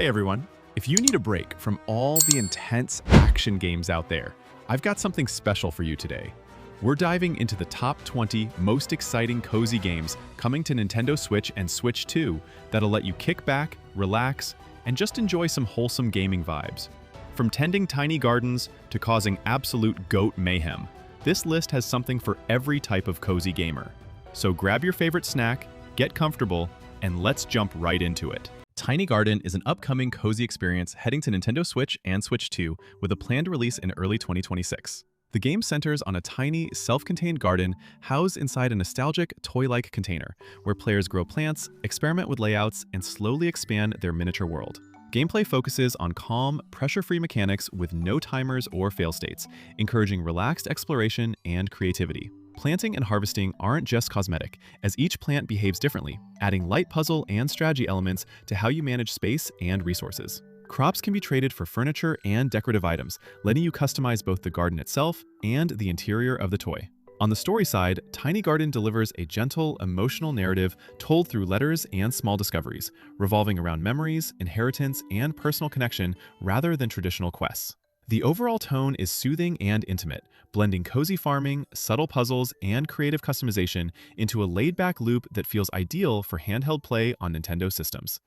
Hey everyone, if you need a break from all the intense action games out there, I've got something special for you today. We're diving into the top 20 most exciting cozy games coming to Nintendo Switch and Switch 2 that'll let you kick back, relax, and just enjoy some wholesome gaming vibes. From tending tiny gardens to causing absolute goat mayhem, this list has something for every type of cozy gamer. So grab your favorite snack, get comfortable, and let's jump right into it. Tiny Garden is an upcoming cozy experience heading to Nintendo Switch and Switch 2 with a planned release in early 2026. The game centers on a tiny, self-contained garden housed inside a nostalgic, toy-like container, where players grow plants, experiment with layouts, and slowly expand their miniature world. Gameplay focuses on calm, pressure-free mechanics with no timers or fail states, encouraging relaxed exploration and creativity. Planting and harvesting aren't just cosmetic, as each plant behaves differently, adding light puzzle and strategy elements to how you manage space and resources. Crops can be traded for furniture and decorative items, letting you customize both the garden itself and the interior of the toy. On the story side, Tiny Garden delivers a gentle, emotional narrative told through letters and small discoveries, revolving around memories, inheritance, and personal connection rather than traditional quests. The overall tone is soothing and intimate, blending cozy farming, subtle puzzles, and creative customization into a laid-back loop that feels ideal for handheld play on Nintendo systems.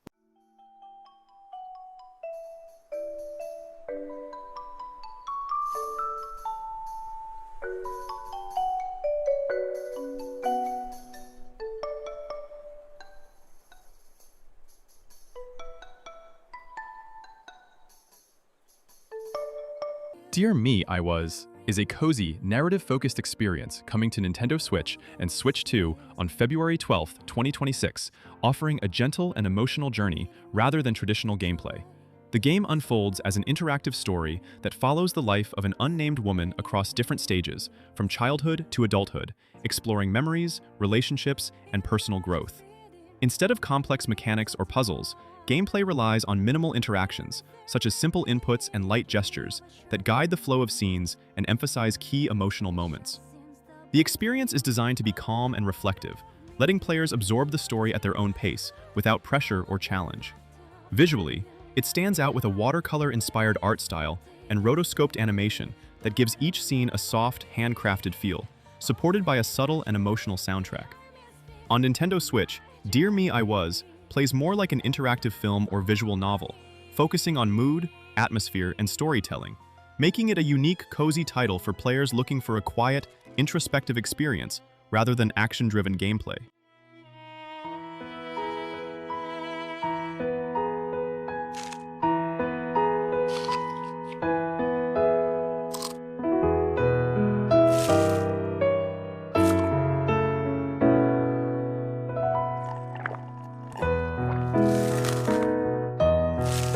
Dear Me, I Was is a cozy, narrative-focused experience coming to Nintendo Switch and Switch 2 on February 12, 2026, offering a gentle and emotional journey rather than traditional gameplay. The game unfolds as an interactive story that follows the life of an unnamed woman across different stages, from childhood to adulthood, exploring memories, relationships, and personal growth. Instead of complex mechanics or puzzles, gameplay relies on minimal interactions, such as simple inputs and light gestures, that guide the flow of scenes and emphasize key emotional moments. The experience is designed to be calm and reflective, letting players absorb the story at their own pace, without pressure or challenge. Visually, it stands out with a watercolor-inspired art style and rotoscoped animation that gives each scene a soft, handcrafted feel, supported by a subtle and emotional soundtrack. On Nintendo Switch, Dear Me, I Was plays more like an interactive film or visual novel, focusing on mood, atmosphere, and storytelling, making it a unique, cozy title for players looking for a quiet, introspective experience rather than action-driven gameplay.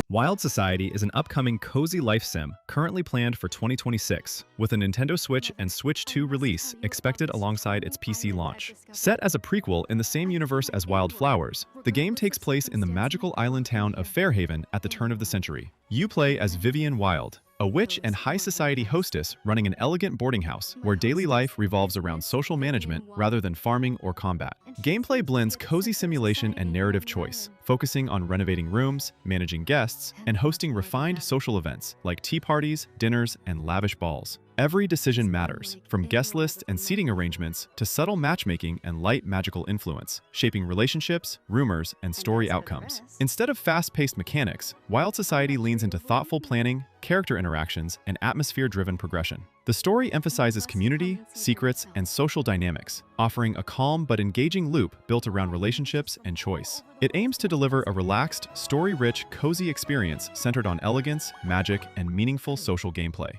Wylde Society is an upcoming cozy life sim currently planned for 2026, with a Nintendo Switch and Switch 2 release expected alongside its PC launch. Set as a prequel in the same universe as Wildflowers, the game takes place in the magical island town of Fairhaven at the turn of the century. You play as Vivian Wylde, a witch and high society hostess running an elegant boarding house where daily life revolves around social management rather than farming or combat. Gameplay blends cozy simulation and narrative choice, focusing on renovating rooms, managing guests, and hosting refined social events like tea parties, dinners, and lavish balls. Every decision matters, from guest lists and seating arrangements to subtle matchmaking and light magical influence, shaping relationships, rumors, and story outcomes. Instead of fast-paced mechanics, Wylde Society leans into thoughtful planning, character interactions, and atmosphere-driven progression. The story emphasizes community, secrets, and social dynamics, offering a calm but engaging loop built around relationships and choice. It aims to deliver a relaxed, story-rich, cozy experience centered on elegance, magic, and meaningful social gameplay.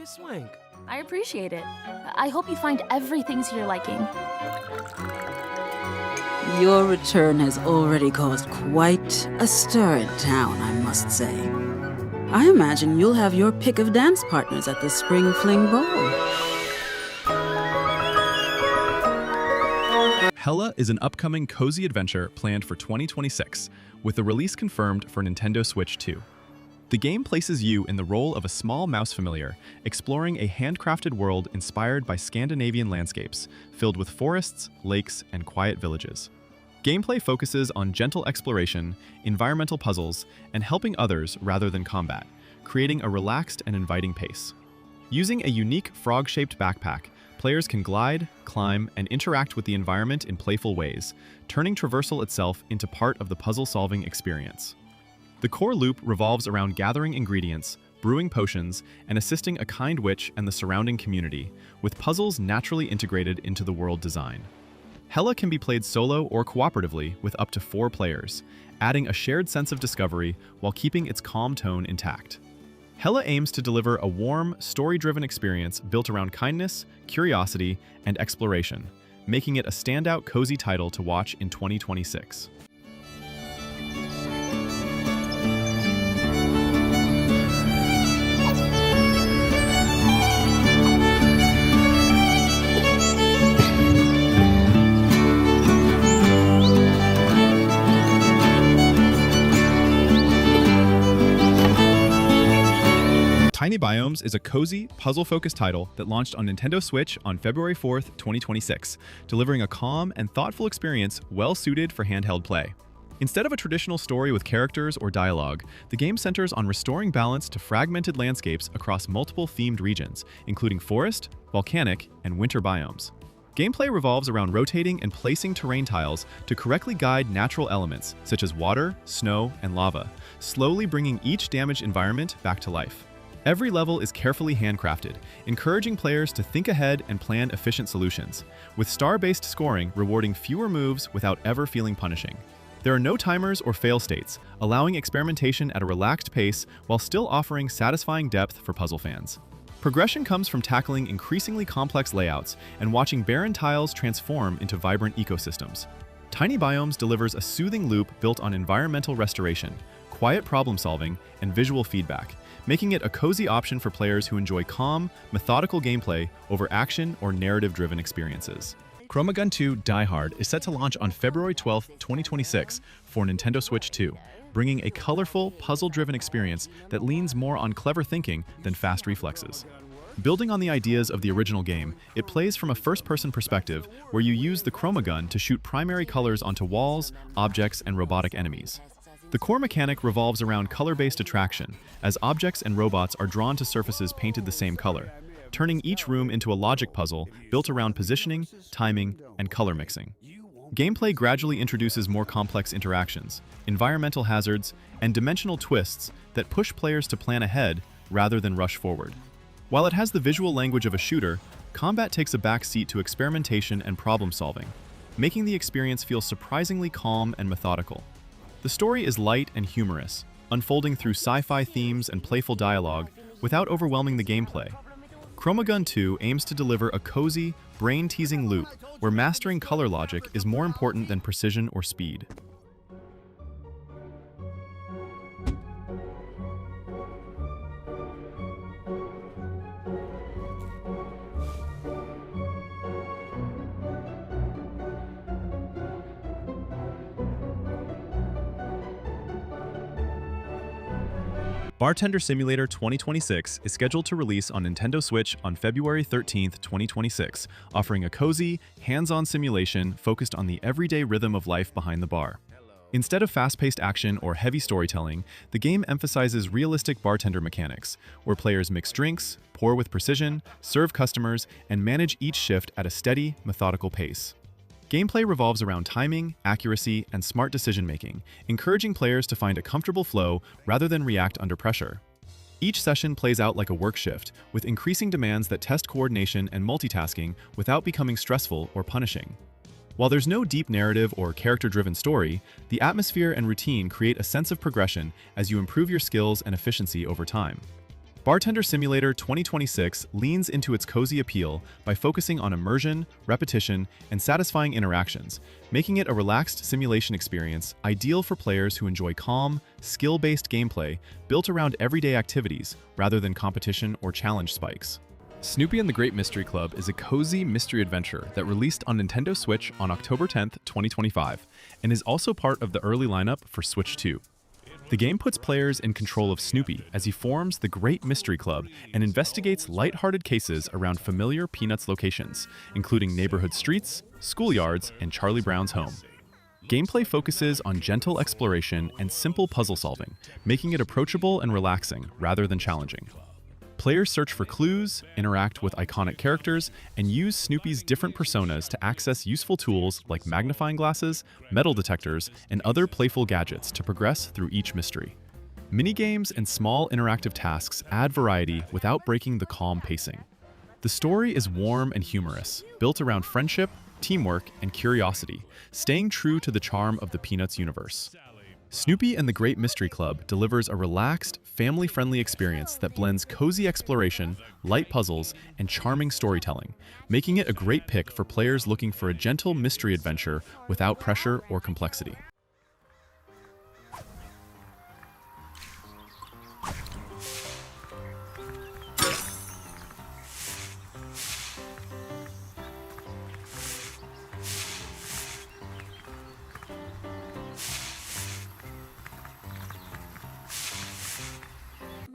Swank. I appreciate it. I hope you find everything to your liking. Your return has already caused quite a stir in town, I must say. I imagine you'll have your pick of dance partners at the Spring Fling Ball. Hela is an upcoming cozy adventure planned for 2026, with the release confirmed for Nintendo Switch 2. The game places you in the role of a small mouse familiar, exploring a handcrafted world inspired by Scandinavian landscapes, filled with forests, lakes, and quiet villages. Gameplay focuses on gentle exploration, environmental puzzles, and helping others rather than combat, creating a relaxed and inviting pace. Using a unique frog-shaped backpack, players can glide, climb, and interact with the environment in playful ways, turning traversal itself into part of the puzzle-solving experience. The core loop revolves around gathering ingredients, brewing potions, and assisting a kind witch and the surrounding community, with puzzles naturally integrated into the world design. Hela can be played solo or cooperatively with up to 4 players, adding a shared sense of discovery while keeping its calm tone intact. Hela aims to deliver a warm, story-driven experience built around kindness, curiosity, and exploration, making it a standout cozy title to watch in 2026. Tiny Biomes is a cozy, puzzle-focused title that launched on Nintendo Switch on February 4th, 2026, delivering a calm and thoughtful experience well-suited for handheld play. Instead of a traditional story with characters or dialogue, the game centers on restoring balance to fragmented landscapes across multiple themed regions, including forest, volcanic, and winter biomes. Gameplay revolves around rotating and placing terrain tiles to correctly guide natural elements, such as water, snow, and lava, slowly bringing each damaged environment back to life. Every level is carefully handcrafted, encouraging players to think ahead and plan efficient solutions, with star-based scoring rewarding fewer moves without ever feeling punishing. There are no timers or fail states, allowing experimentation at a relaxed pace while still offering satisfying depth for puzzle fans. Progression comes from tackling increasingly complex layouts and watching barren tiles transform into vibrant ecosystems. Tiny Biomes delivers a soothing loop built on environmental restoration, quiet problem-solving, and visual feedback, making it a cozy option for players who enjoy calm, methodical gameplay over action or narrative-driven experiences. ChromaGun 2 Die Hard is set to launch on February 12, 2026 for Nintendo Switch 2, bringing a colorful, puzzle-driven experience that leans more on clever thinking than fast reflexes. Building on the ideas of the original game, it plays from a first-person perspective where you use the ChromaGun to shoot primary colors onto walls, objects, and robotic enemies. The core mechanic revolves around color-based attraction, as objects and robots are drawn to surfaces painted the same color, turning each room into a logic puzzle built around positioning, timing, and color mixing. Gameplay gradually introduces more complex interactions, environmental hazards, and dimensional twists that push players to plan ahead rather than rush forward. While it has the visual language of a shooter, combat takes a back seat to experimentation and problem-solving, making the experience feel surprisingly calm and methodical. The story is light and humorous, unfolding through sci-fi themes and playful dialogue without overwhelming the gameplay. ChromaGun 2 aims to deliver a cozy, brain-teasing loop where mastering color logic is more important than precision or speed. Bartender Simulator 2026 is scheduled to release on Nintendo Switch on February 13, 2026, offering a cozy, hands-on simulation focused on the everyday rhythm of life behind the bar. Instead of fast-paced action or heavy storytelling, the game emphasizes realistic bartender mechanics, where players mix drinks, pour with precision, serve customers, and manage each shift at a steady, methodical pace. Gameplay revolves around timing, accuracy, and smart decision-making, encouraging players to find a comfortable flow rather than react under pressure. Each session plays out like a work shift, with increasing demands that test coordination and multitasking without becoming stressful or punishing. While there's no deep narrative or character-driven story, the atmosphere and routine create a sense of progression as you improve your skills and efficiency over time. Bartender Simulator 2026 leans into its cozy appeal by focusing on immersion, repetition, and satisfying interactions, making it a relaxed simulation experience ideal for players who enjoy calm, skill-based gameplay built around everyday activities rather than competition or challenge spikes. Snoopy and the Great Mystery Club is a cozy mystery adventure that released on Nintendo Switch on October 10, 2025, and is also part of the early lineup for Switch 2. The game puts players in control of Snoopy as he forms the Great Mystery Club and investigates lighthearted cases around familiar Peanuts locations, including neighborhood streets, schoolyards, and Charlie Brown's home. Gameplay focuses on gentle exploration and simple puzzle solving, making it approachable and relaxing rather than challenging. Players search for clues, interact with iconic characters, and use Snoopy's different personas to access useful tools like magnifying glasses, metal detectors, and other playful gadgets to progress through each mystery. Minigames and small interactive tasks add variety without breaking the calm pacing. The story is warm and humorous, built around friendship, teamwork, and curiosity, staying true to the charm of the Peanuts universe. Snoopy and the Great Mystery Club delivers a relaxed, family-friendly experience that blends cozy exploration, light puzzles, and charming storytelling, making it a great pick for players looking for a gentle mystery adventure without pressure or complexity.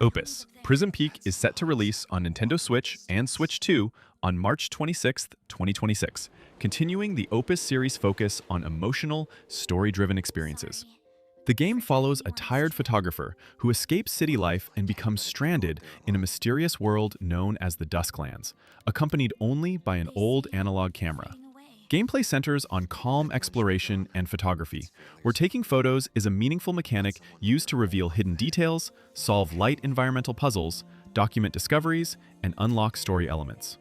OPUS, Prism Peak is set to release on Nintendo Switch and Switch 2 on March 26, 2026, continuing the OPUS series' focus on emotional, story-driven experiences. The game follows a tired photographer who escapes city life and becomes stranded in a mysterious world known as the Dusklands, accompanied only by an old analog camera. Gameplay centers on calm exploration and photography, where taking photos is a meaningful mechanic used to reveal hidden details, solve light environmental puzzles, document discoveries, and unlock story elements.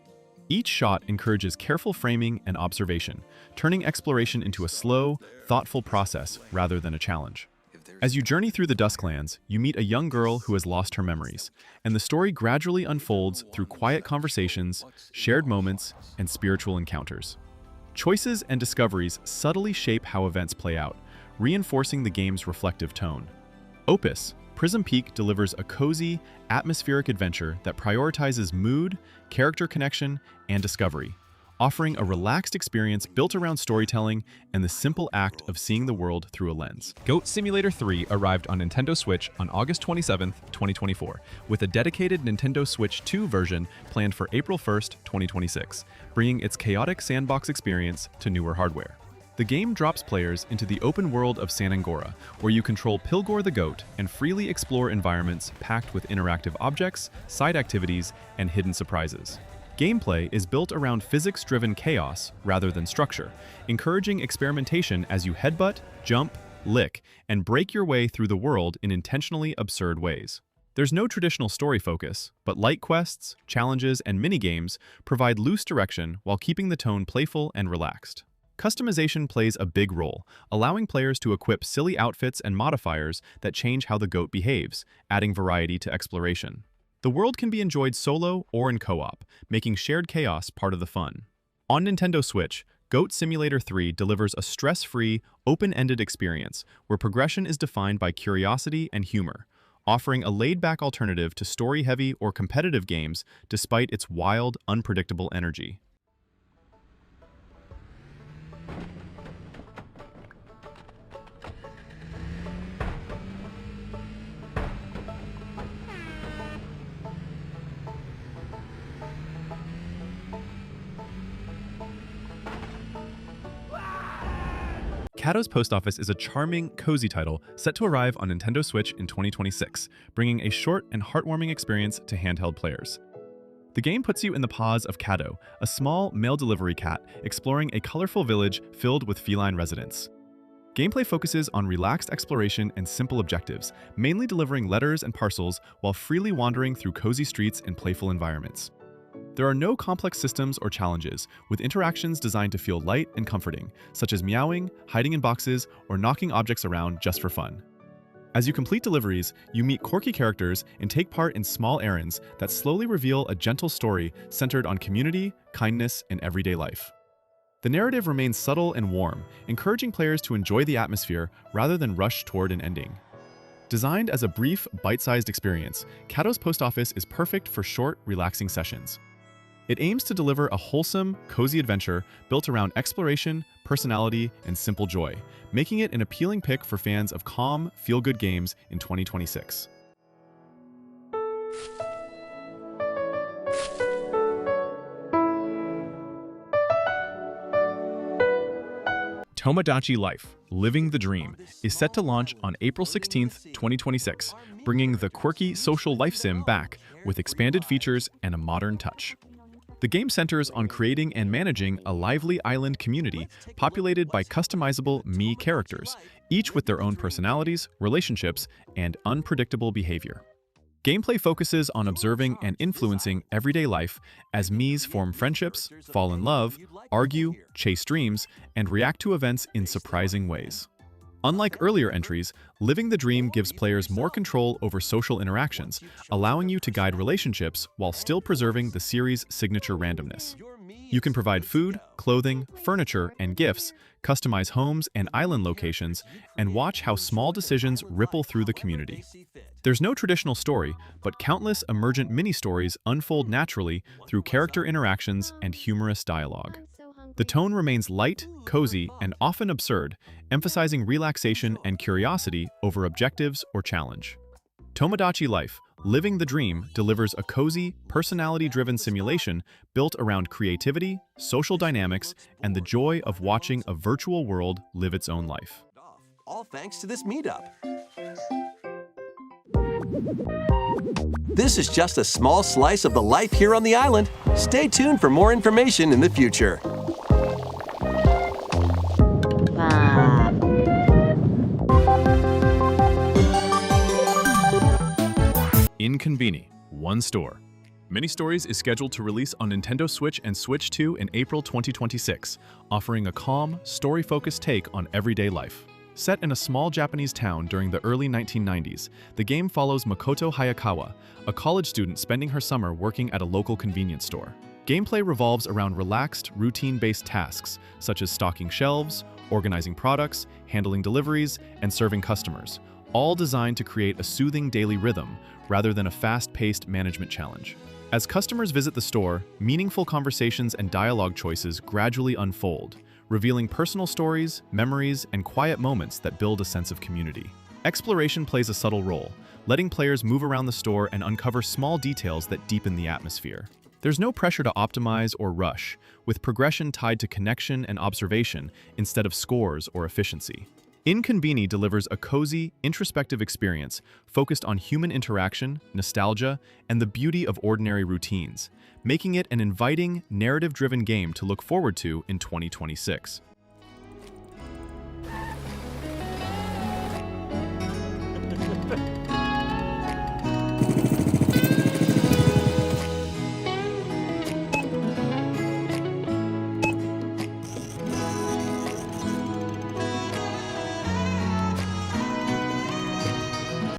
Each shot encourages careful framing and observation, turning exploration into a slow, thoughtful process rather than a challenge. As you journey through the Dusklands, you meet a young girl who has lost her memories, and the story gradually unfolds through quiet conversations, shared moments, and spiritual encounters. Choices and discoveries subtly shape how events play out, reinforcing the game's reflective tone. OPUS, Prism Peak delivers a cozy, atmospheric adventure that prioritizes mood, character connection, and discovery, offering a relaxed experience built around storytelling and the simple act of seeing the world through a lens. Goat Simulator 3 arrived on Nintendo Switch on August 27, 2024, with a dedicated Nintendo Switch 2 version planned for April 1, 2026, bringing its chaotic sandbox experience to newer hardware. The game drops players into the open world of San Angora, where you control Pilgor the goat and freely explore environments packed with interactive objects, side activities, and hidden surprises. Gameplay is built around physics-driven chaos rather than structure, encouraging experimentation as you headbutt, jump, lick, and break your way through the world in intentionally absurd ways. There's no traditional story focus, but light quests, challenges, and minigames provide loose direction while keeping the tone playful and relaxed. Customization plays a big role, allowing players to equip silly outfits and modifiers that change how the goat behaves, adding variety to exploration. The world can be enjoyed solo or in co-op, making shared chaos part of the fun. On Nintendo Switch, Goat Simulator 3 delivers a stress-free, open-ended experience where progression is defined by curiosity and humor, offering a laid-back alternative to story-heavy or competitive games despite its wild, unpredictable energy. Catto's Post Office is a charming, cozy title set to arrive on Nintendo Switch in 2026, bringing a short and heartwarming experience to handheld players. The game puts you in the paws of Catto, a small, mail delivery cat exploring a colorful village filled with feline residents. Gameplay focuses on relaxed exploration and simple objectives, mainly delivering letters and parcels while freely wandering through cozy streets and playful environments. There are no complex systems or challenges, with interactions designed to feel light and comforting, such as meowing, hiding in boxes, or knocking objects around just for fun. As you complete deliveries, you meet quirky characters and take part in small errands that slowly reveal a gentle story centered on community, kindness, and everyday life. The narrative remains subtle and warm, encouraging players to enjoy the atmosphere rather than rush toward an ending. Designed as a brief, bite-sized experience, Catto's Post Office is perfect for short, relaxing sessions. It aims to deliver a wholesome, cozy adventure built around exploration, personality, and simple joy, making it an appealing pick for fans of calm, feel-good games in 2026. Tomodachi Life: Living the Dream is set to launch on April 16th, 2026, bringing the quirky social life sim back with expanded features and a modern touch. The game centers on creating and managing a lively island community populated by customizable me characters, each with their own personalities, relationships, and unpredictable behavior. Gameplay focuses on observing and influencing everyday life as Miis form friendships, fall in love, argue, chase dreams, and react to events in surprising ways. Unlike earlier entries, Living the Dream gives players more control over social interactions, allowing you to guide relationships while still preserving the series' signature randomness. You can provide food, clothing, furniture, and gifts, customize homes and island locations, and watch how small decisions ripple through the community. There's no traditional story, but countless emergent mini-stories unfold naturally through character interactions and humorous dialogue. The tone remains light, cozy, and often absurd, emphasizing relaxation and curiosity over objectives or challenge. Tomodachi Life: Living the Dream delivers a cozy, personality-driven simulation built around creativity, social dynamics, and the joy of watching a virtual world live its own life. All thanks to this meetup. This is just a small slice of the life here on the island. Stay tuned for more information in the future. inKONBINI: One Store. Mini-Stories is scheduled to release on Nintendo Switch and Switch 2 in April 2026, offering a calm, story-focused take on everyday life. Set in a small Japanese town during the early 1990s, the game follows Makoto Hayakawa, a college student spending her summer working at a local convenience store. Gameplay revolves around relaxed, routine-based tasks, such as stocking shelves, organizing products, handling deliveries, and serving customers, all designed to create a soothing daily rhythm rather than a fast-paced management challenge. As customers visit the store, meaningful conversations and dialogue choices gradually unfold, revealing personal stories, memories, and quiet moments that build a sense of community. Exploration plays a subtle role, letting players move around the store and uncover small details that deepen the atmosphere. There's no pressure to optimize or rush, with progression tied to connection and observation instead of scores or efficiency. inKONBINI delivers a cozy, introspective experience focused on human interaction, nostalgia, and the beauty of ordinary routines, making it an inviting, narrative-driven game to look forward to in 2026.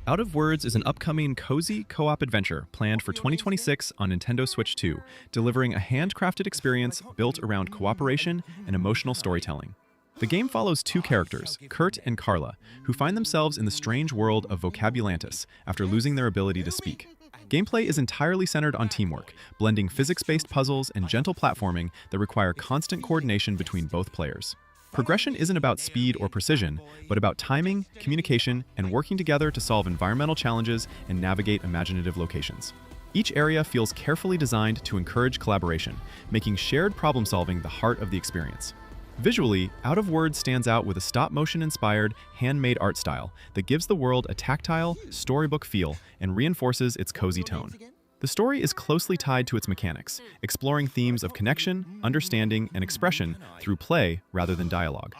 Out of Words is an upcoming cozy co-op adventure planned for 2026 on Nintendo Switch 2, delivering a handcrafted experience built around cooperation and emotional storytelling. The game follows two characters, Kurt and Carla, who find themselves in the strange world of Vocabulantis after losing their ability to speak. Gameplay is entirely centered on teamwork, blending physics-based puzzles and gentle platforming that require constant coordination between both players. Progression isn't about speed or precision, but about timing, communication, and working together to solve environmental challenges and navigate imaginative locations. Each area feels carefully designed to encourage collaboration, making shared problem-solving the heart of the experience. Visually, Out of Words stands out with a stop-motion-inspired, handmade art style that gives the world a tactile, storybook feel and reinforces its cozy tone. The story is closely tied to its mechanics, exploring themes of connection, understanding, and expression through play rather than dialogue.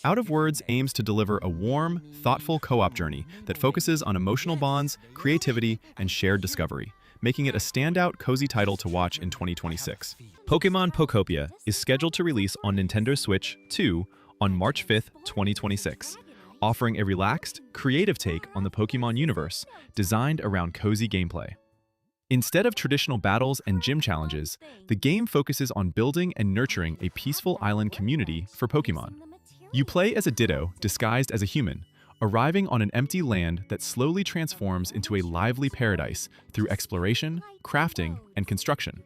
Out of Words aims to deliver a warm, thoughtful co-op journey that focuses on emotional bonds, creativity, and shared discovery, making it a standout, cozy title to watch in 2026. Pokémon Pokopia is scheduled to release on Nintendo Switch 2 on March 5th, 2026, offering a relaxed, creative take on the Pokémon universe designed around cozy gameplay. Instead of traditional battles and gym challenges, the game focuses on building and nurturing a peaceful island community for Pokémon. You play as a Ditto disguised as a human, arriving on an empty land that slowly transforms into a lively paradise through exploration, crafting, and construction.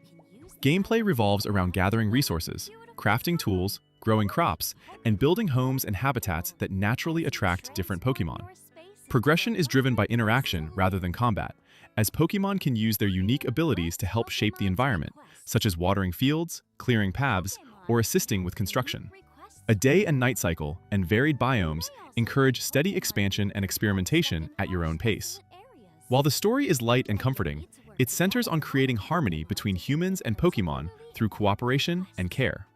Gameplay revolves around gathering resources, crafting tools, growing crops, and building homes and habitats that naturally attract different Pokémon. Progression is driven by interaction rather than combat, as Pokémon can use their unique abilities to help shape the environment, such as watering fields, clearing paths, or assisting with construction. A day and night cycle and varied biomes encourage steady expansion and experimentation at your own pace. While the story is light and comforting, it centers on creating harmony between humans and Pokémon through cooperation and care.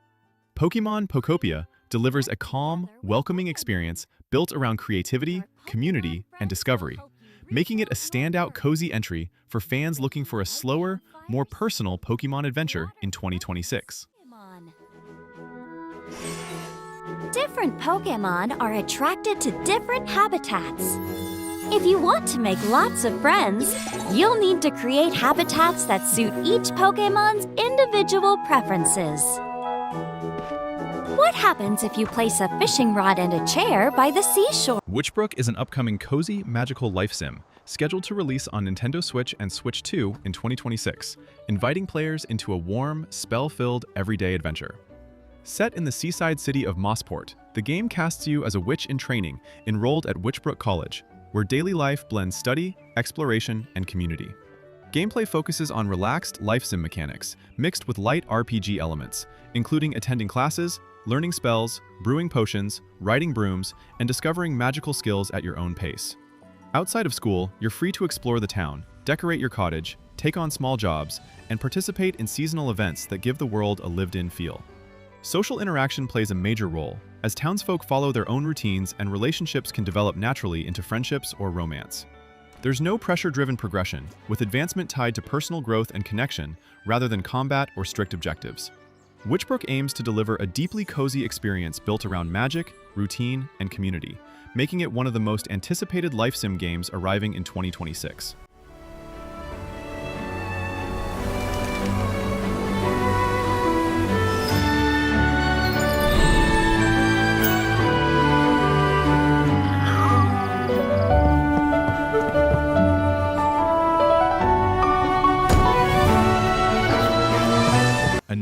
Pokémon Pokopia delivers a calm, welcoming experience built around creativity, community, and discovery, making it a standout cozy entry for fans looking for a slower, more personal Pokémon adventure in 2026. Different Pokémon are attracted to different habitats. If you want to make lots of friends, you'll need to create habitats that suit each Pokémon's individual preferences. What happens if you place a fishing rod and a chair by the seashore? Witchbrook is an upcoming cozy, magical life sim, scheduled to release on Nintendo Switch and Switch 2 in 2026, inviting players into a warm, spell-filled, everyday adventure. Set in the seaside city of Mossport, the game casts you as a witch in training enrolled at Witchbrook College, where daily life blends study, exploration, and community. Gameplay focuses on relaxed life sim mechanics, mixed with light RPG elements, including attending classes, learning spells, brewing potions, riding brooms, and discovering magical skills at your own pace. Outside of school, you're free to explore the town, decorate your cottage, take on small jobs, and participate in seasonal events that give the world a lived-in feel. Social interaction plays a major role, as townsfolk follow their own routines and relationships can develop naturally into friendships or romance. There's no pressure-driven progression, with advancement tied to personal growth and connection rather than combat or strict objectives. Witchbrook aims to deliver a deeply cozy experience built around magic, routine, and community, making it one of the most anticipated life sim games arriving in 2026.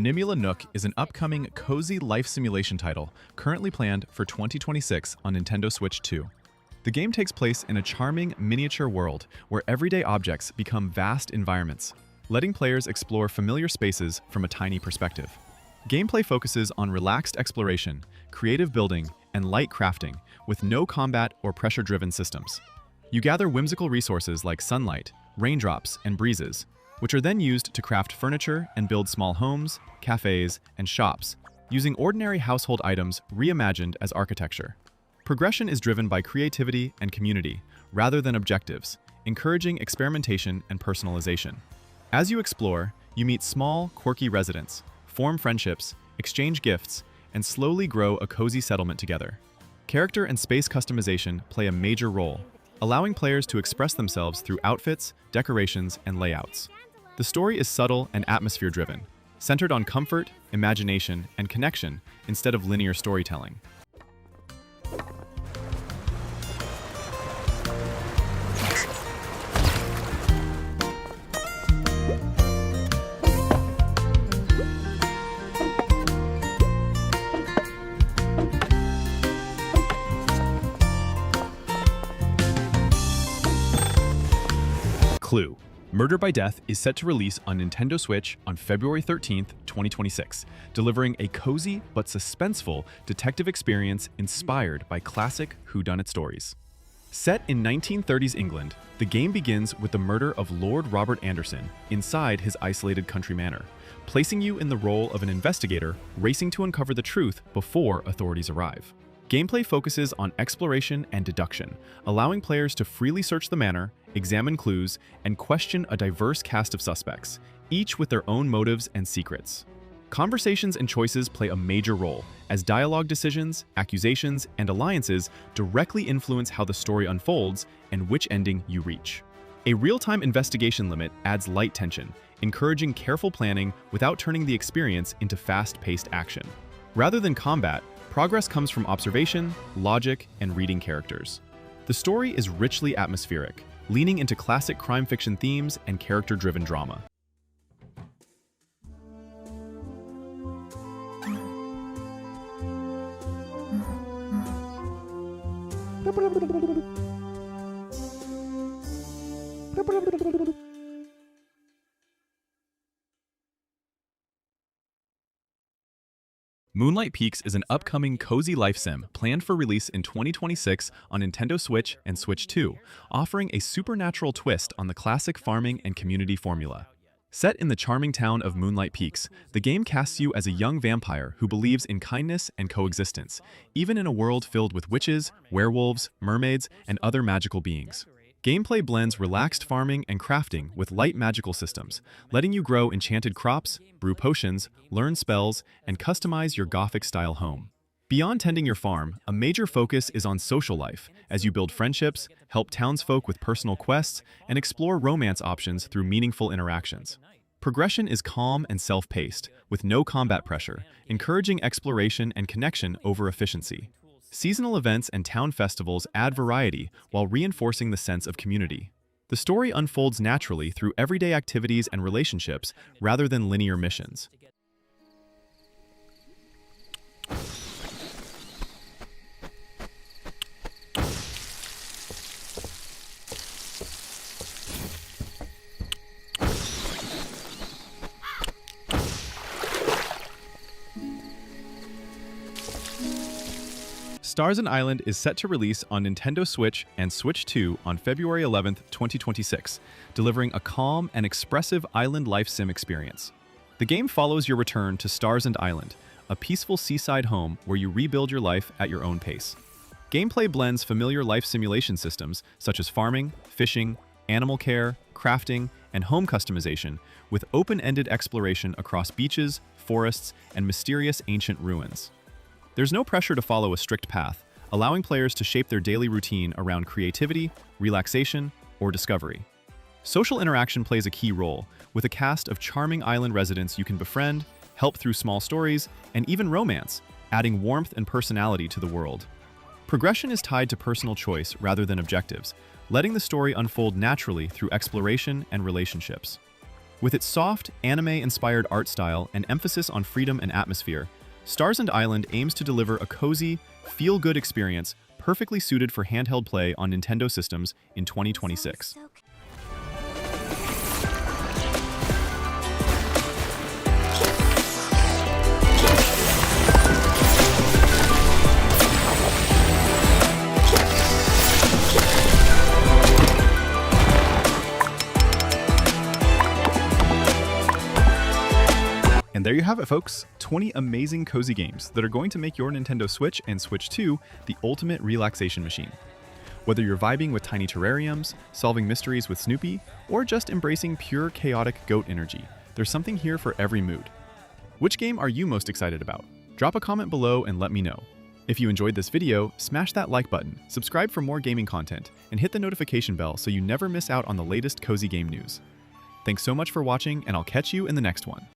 Animula Nook is an upcoming cozy life simulation title currently planned for 2026 on Nintendo Switch 2. The game takes place in a charming miniature world where everyday objects become vast environments, letting players explore familiar spaces from a tiny perspective. Gameplay focuses on relaxed exploration, creative building, and light crafting with no combat or pressure-driven systems. You gather whimsical resources like sunlight, raindrops, and breezes, which are then used to craft furniture and build small homes, cafes, and shops, using ordinary household items reimagined as architecture. Progression is driven by creativity and community, rather than objectives, encouraging experimentation and personalization. As you explore, you meet small, quirky residents, form friendships, exchange gifts, and slowly grow a cozy settlement together. Character and space customization play a major role, allowing players to express themselves through outfits, decorations, and layouts. The story is subtle and atmosphere-driven, centered on comfort, imagination, and connection instead of linear storytelling. Clue. Murder by Death is set to release on Nintendo Switch on February 13th, 2026, delivering a cozy but suspenseful detective experience inspired by classic whodunit stories. Set in 1930s England, the game begins with the murder of Lord Robert Anderson inside his isolated country manor, placing you in the role of an investigator racing to uncover the truth before authorities arrive. Gameplay focuses on exploration and deduction, allowing players to freely search the manor, examine clues, and question a diverse cast of suspects, each with their own motives and secrets. Conversations and choices play a major role, as dialogue decisions, accusations, and alliances directly influence how the story unfolds and which ending you reach. A real-time investigation limit adds light tension, encouraging careful planning without turning the experience into fast-paced action. Rather than combat, progress comes from observation, logic, and reading characters. The story is richly atmospheric, leaning into classic crime fiction themes and character-driven drama. Moonlight Peaks is an upcoming cozy life sim planned for release in 2026 on Nintendo Switch and Switch 2, offering a supernatural twist on the classic farming and community formula. Set in the charming town of Moonlight Peaks, the game casts you as a young vampire who believes in kindness and coexistence, even in a world filled with witches, werewolves, mermaids, and other magical beings. Gameplay blends relaxed farming and crafting with light magical systems, letting you grow enchanted crops, brew potions, learn spells, and customize your Gothic-style home. Beyond tending your farm, a major focus is on social life, as you build friendships, help townsfolk with personal quests, and explore romance options through meaningful interactions. Progression is calm and self-paced, with no combat pressure, encouraging exploration and connection over efficiency. Seasonal events and town festivals add variety while reinforcing the sense of community. The story unfolds naturally through everyday activities and relationships rather than linear missions. Starsand Island is set to release on Nintendo Switch and Switch 2 on February 11, 2026, delivering a calm and expressive island life sim experience. The game follows your return to Starsand Island, a peaceful seaside home where you rebuild your life at your own pace. Gameplay blends familiar life simulation systems such as farming, fishing, animal care, crafting, and home customization with open-ended exploration across beaches, forests, and mysterious ancient ruins. There's no pressure to follow a strict path, allowing players to shape their daily routine around creativity, relaxation, or discovery. Social interaction plays a key role, with a cast of charming island residents you can befriend, help through small stories, and even romance, adding warmth and personality to the world. Progression is tied to personal choice rather than objectives, letting the story unfold naturally through exploration and relationships. With its soft, anime-inspired art style and emphasis on freedom and atmosphere, Starsand Island aims to deliver a cozy, feel-good experience perfectly suited for handheld play on Nintendo systems in 2026. And there you have it, folks. 20 amazing cozy games that are going to make your Nintendo Switch and Switch 2 the ultimate relaxation machine. Whether you're vibing with tiny terrariums, solving mysteries with Snoopy, or just embracing pure chaotic goat energy, there's something here for every mood. Which game are you most excited about? Drop a comment below and let me know. If you enjoyed this video, smash that like button, subscribe for more gaming content, and hit the notification bell so you never miss out on the latest cozy game news. Thanks so much for watching, and I'll catch you in the next one.